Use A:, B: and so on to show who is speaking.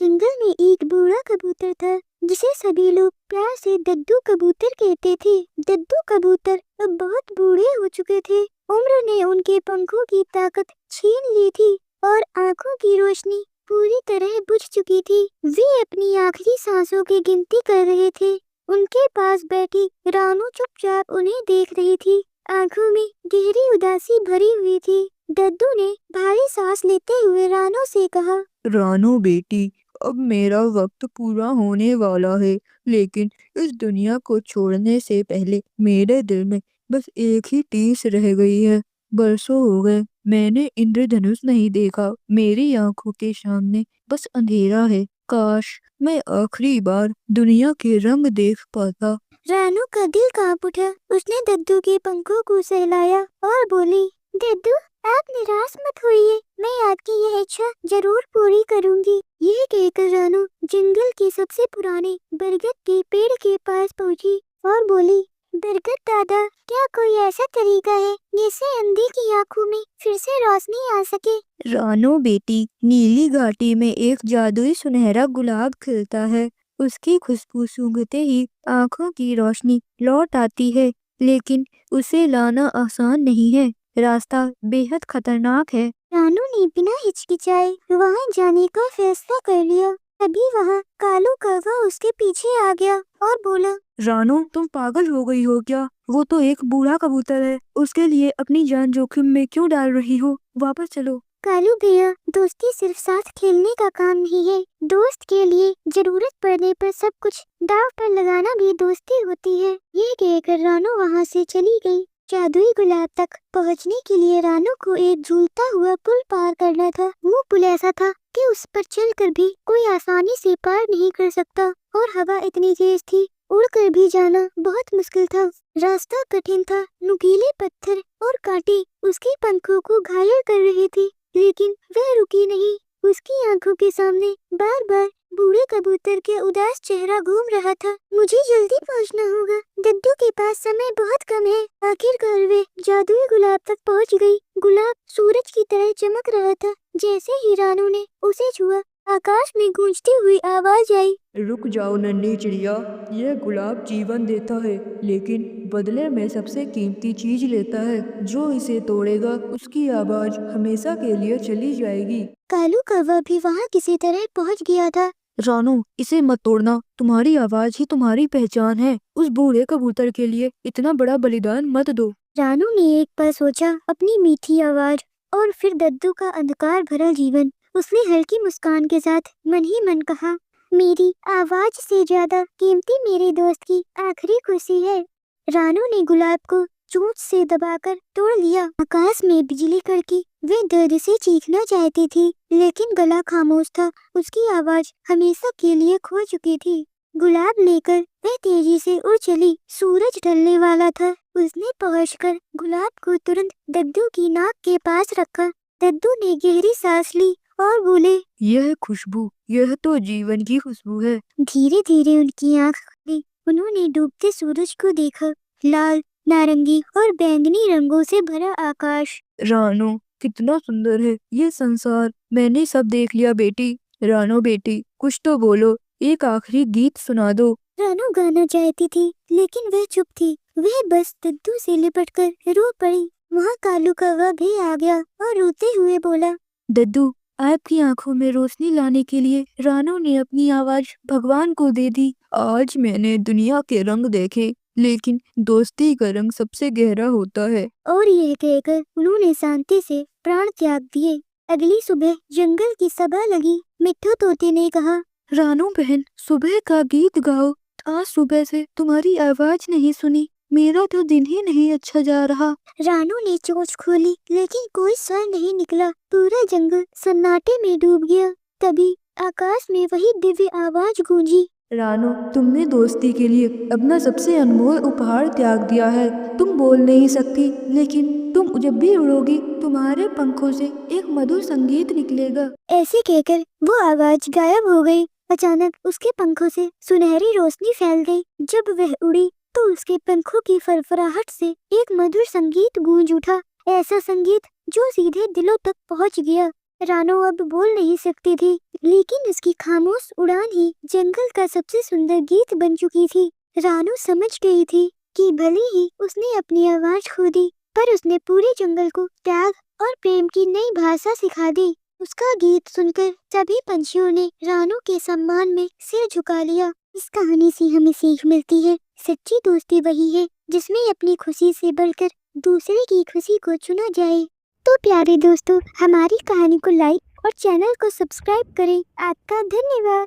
A: जंगल में एक बूढ़ा कबूतर था जिसे सभी लोग प्यार से दद्दू कबूतर कहते थे। दद्दू कबूतर अब बहुत बूढ़े हो चुके थे। उम्र ने उनके पंखों की ताकत छीन ली थी और आंखों की रोशनी पूरी तरह बुझ चुकी थी। वे अपनी आखिरी सांसों की गिनती कर रहे थे। उनके पास बैठी रानू चुपचाप उन्हें देख रही थी। आंखों में गहरी उदासी भरी हुई थी। दद्दू ने भारी सांस लेते हुए रानू से कहा,
B: रानो बेटी, अब मेरा वक्त पूरा होने वाला है, लेकिन इस दुनिया को छोड़ने से पहले मेरे दिल में बस एक ही टीस रह गई है। बरसों हो गए मैंने इंद्रधनुष नहीं देखा। मेरी आंखों के सामने बस अंधेरा है। काश मैं आखिरी बार दुनिया के रंग देख पाता।
A: रानू का दिल कांप उठा। उसने दद्दू के पंखों को सहलाया और बोली, दद्दू, आप निराश मत होइए, मैं आपकी यह इच्छा जरूर पूरी करूंगी। यह कहकर रानू जंगल के सबसे पुराने बरगद के पेड़ के पास पहुंची और बोली, बरगद दादा, क्या कोई ऐसा तरीका है जिससे अंधे की आंखों में फिर से रोशनी आ सके?
B: रानो बेटी, नीली घाटी में एक जादुई सुनहरा गुलाब खिलता है। उसकी खुशबू सूंघते ही आंखों की रोशनी लौट आती है, लेकिन उसे लाना आसान नहीं है। रास्ता बेहद खतरनाक है।
A: रानू ने बिना हिचकिचाए वहां जाने का फैसला कर लिया। तभी वहां कालू कौवा उसके पीछे आ गया और बोला,
B: रानो, तुम पागल हो गई हो क्या? वो तो एक बूढ़ा कबूतर है। उसके लिए अपनी जान जोखिम में क्यों डाल रही हो? वापस चलो।
A: कालू भैया, दोस्ती सिर्फ साथ खेलने का काम नहीं है। दोस्त के लिए जरूरत पड़ने पर सब कुछ दांव पर लगाना भी दोस्ती होती है। ये कहकर रानू वहाँ से चली गई। जादुई गुलाब तक पहुँचने के लिए रानू को एक झूलता हुआ पुल पार करना था। वो पुल ऐसा था कि उस पर चलकर भी कोई आसानी से पार नहीं कर सकता और हवा इतनी तेज थी, उड़कर भी जाना बहुत मुश्किल था। रास्ता कठिन था। नुकीले पत्थर और कांटे उसके पंखों को घायल कर रहे थे, लेकिन वह रुकी नहीं। उसकी आंखों के सामने बार बार बूढ़े कबूतर के उदास चेहरा घूम रहा था। मुझे जल्दी पहुंचना होगा, दद्दू के पास समय बहुत कम है। आखिरकार वे जादुई गुलाब तक पहुंच गई। गुलाब सूरज की तरह चमक रहा था। जैसे ही रानू ने उसे छुआ, आकाश में गूंजती हुई आवाज आई,
B: रुक जाओ नन्ही चिड़िया, यह गुलाब जीवन देता है, लेकिन बदले में सबसे कीमती चीज लेता है। जो इसे तोड़ेगा उसकी आवाज हमेशा के लिए चली जाएगी।
A: कालू कौवा भी वहाँ किसी तरह पहुँच गया था।
B: रानो, इसे मत तोड़ना। तुम्हारी आवाज ही तुम्हारी पहचान है। उस बूढ़े कबूतर के लिए इतना बड़ा बलिदान मत दो।
A: रानू ने एक पल सोचा, अपनी मीठी आवाज और फिर दद्दू का अंधकार भरा जीवन। उसने हल्की मुस्कान के साथ मन ही मन कहा, मेरी आवाज से ज्यादा कीमती मेरे दोस्त की आखिरी खुशी है। रानू ने गुलाब को चोंच से दबाकर तोड़ लिया। आकाश में बिजली कड़की। वे दर्द से चीखना चाहती थी, लेकिन गला खामोश था। उसकी आवाज हमेशा के लिए खो चुकी थी। गुलाब लेकर वह तेजी से उड़ चली। सूरज ढलने वाला था। उसने पहुंचकर गुलाब को तुरंत दद्दू की नाक के पास रखा। दद्दू ने गहरी सांस ली और बोले,
B: यह खुशबू, यह तो जीवन की खुशबू है।
A: धीरे धीरे उनकी आंख खुली। उन्होंने डूबते सूरज को देखा। लाल, नारंगी और बैंगनी रंगों से भरा आकाश।
B: रानो, कितना सुंदर है ये संसार। मैंने सब देख लिया बेटी। रानो बेटी, कुछ तो बोलो, एक आखिरी गीत सुना दो।
A: रानू गाना चाहती थी, लेकिन वह चुप थी। वह बस दद्दू से लिपटकर रो पड़ी। वहाँ कालू कौवा भी आ गया और रोते हुए बोला,
B: दद्दू, आपकी आंखों में रोशनी लाने के लिए रानो ने अपनी आवाज भगवान को दे दी। आज मैंने दुनिया के रंग देखे, लेकिन दोस्ती का रंग सबसे गहरा होता है।
A: और यह कहकर उन्होंने शांति से प्राण त्याग दिए। अगली सुबह जंगल की सभा लगी। मिट्ठू तोते ने कहा,
B: रानो बहन, सुबह का गीत गाओ। आज सुबह से तुम्हारी आवाज नहीं सुनी। मेरा तो दिन ही नहीं अच्छा जा रहा।
A: रानू ने चोंच खोली, लेकिन कोई स्वर नहीं निकला। पूरा जंगल सन्नाटे में डूब गया। तभी आकाश में वही दिव्य आवाज गूंजी,
B: रानो, तुमने दोस्ती के लिए अपना सबसे अनमोल उपहार त्याग दिया है। तुम बोल नहीं सकती, लेकिन तुम जब भी उड़ोगी तुम्हारे पंखों से एक मधुर संगीत निकलेगा।
A: ऐसे कहकर वो आवाज गायब हो गई। अचानक उसके पंखों से सुनहरी रोशनी फैल गई। जब वह उड़ी तो उसके पंखों की फरफराहट से एक मधुर संगीत गूंज उठा। ऐसा संगीत जो सीधे दिलों तक पहुंच गया। रानो अब बोल नहीं सकती थी, लेकिन उसकी खामोश उड़ान ही जंगल का सबसे सुंदर गीत बन चुकी थी। रानो समझ गई थी कि भले ही उसने अपनी आवाज खो दी, पर उसने पूरे जंगल को त्याग और प्रेम की नई भाषा सिखा दी। उसका गीत सुनकर सभी पंछियों ने रानो के सम्मान में सिर झुका लिया। इस कहानी से हमें सीख मिलती है, सच्ची दोस्ती वही है जिसमें अपनी खुशी से बढ़कर दूसरे की खुशी को चुना जाए। तो प्यारे दोस्तों, हमारी कहानी को लाइक और चैनल को सब्सक्राइब करें। आपका धन्यवाद।